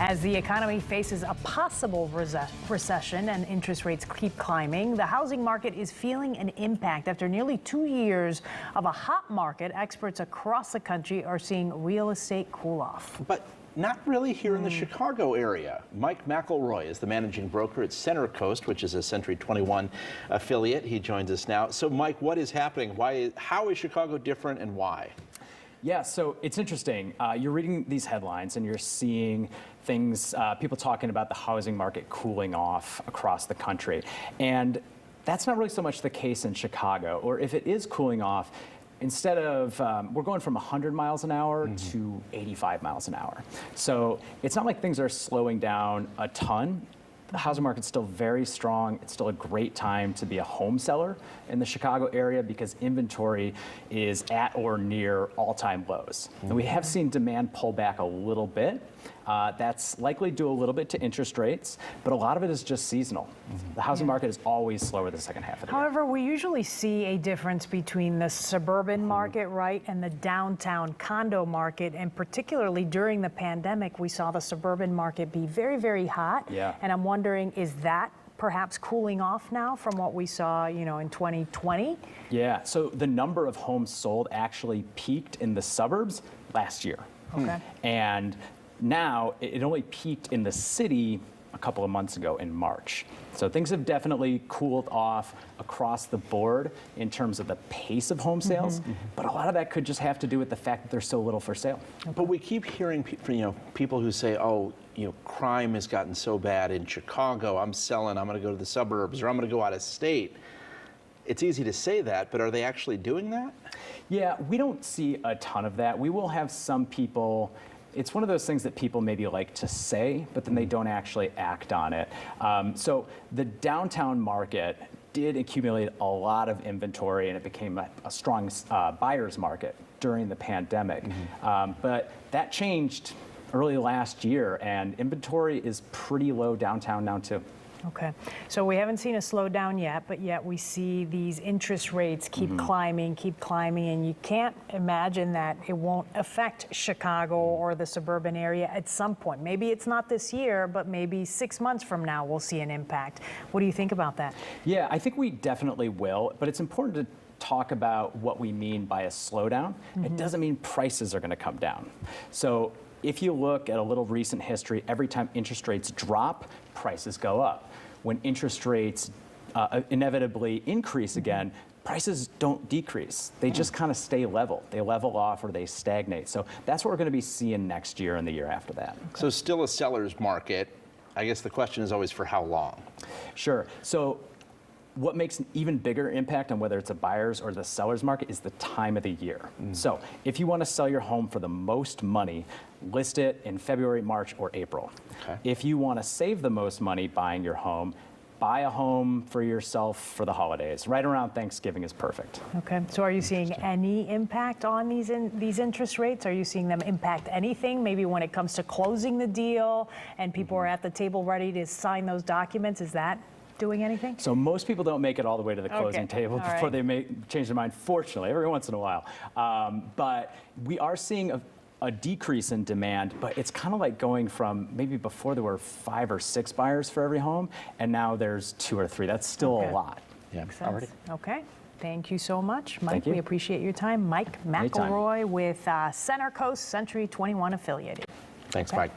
As the economy faces a possible recession and interest rates keep climbing, the housing market is feeling an impact. After nearly 2 years of a hot market, experts across the country are seeing real estate cool off. But not really here in the Chicago area. Mike McElroy is the managing broker at Center Coast, which is a Century 21 affiliate. He joins us now. So, Mike, what is happening? How is Chicago different and why? Yeah, so it's interesting. You're reading these headlines and you're seeing things, people talking about the housing market cooling off across the country. And that's not really so much the case in Chicago, or if it is cooling off, instead of, we're going from 100 miles an hour to 85 miles an hour. So it's not like things are slowing down a ton. The housing market's still very strong. It's still a great time to be a home seller in the Chicago area because inventory is at or near all-time lows. And we have seen demand pull back a little bit. That's likely due a little bit to interest rates, but a lot of it is just seasonal. The housing market is always slower the second half of the year. However, we usually see a difference between the suburban market, right, and the downtown condo market. And particularly during the pandemic, we saw the suburban market be very, very hot. Yeah. And I'm wondering, is that perhaps cooling off now from what we saw, in 2020? Yeah, so the number of homes sold actually peaked in the suburbs last year. Okay. And now it only peaked in the city a couple of months ago in March. So things have definitely cooled off across the board in terms of the pace of home sales, but a lot of that could just have to do with the fact that there's so little for sale. But we keep hearing people who say, oh, crime has gotten so bad in Chicago, I'm selling, I'm going to go to the suburbs, or I'm going to go out of state. It's easy to say that, but are they actually doing that? Yeah, we don't see a ton of that. We will have some people. It's one of those things that people maybe like to say, but then they don't actually act on it. So the downtown market did accumulate a lot of inventory, and it became a strong buyer's market during the pandemic. But that changed early last year, and inventory is pretty low downtown now too. Okay, so we haven't seen a slowdown yet, but yet we see these interest rates keep climbing, and you can't imagine that it won't affect Chicago or the suburban area at some point. Maybe it's not this year, but maybe 6 months from now we'll see an impact. What do you think about that? Yeah, I think we definitely will, but it's important to talk about what we mean by a slowdown. It doesn't mean prices are going to come down. So if you look at a little recent history, every time interest rates drop, prices go up. When interest rates inevitably increase again, prices don't decrease. They just kind of stay level. They level off or they stagnate. So that's what we're going to be seeing next year and the year after that. Okay. So still a seller's market. I guess the question is always for how long? Sure. So what makes an even bigger impact on whether it's a buyer's or the seller's market is the time of the year. So if you want to sell your home for the most money, list it in February, March, or April. Okay. If you want to save the most money buying your home, buy a home for yourself for the holidays. Right around Thanksgiving is perfect. Okay, so are you seeing any impact on these interest rates? Are you seeing them impact anything? Maybe when it comes to closing the deal and people are at the table ready to sign those documents, is that doing anything? So most people don't make it all the way to the closing table before they change their mind, fortunately, every once in a while. But we are seeing a decrease in demand, but it's kind of like going from maybe before there were 5 or 6 buyers for every home, and now there's 2 or 3. That's still a lot. Yeah, already. Okay. Thank you so much, Mike. Thank you. We appreciate your time. Mike McElroy with Center Coast Century 21 affiliate. Thanks, Mike.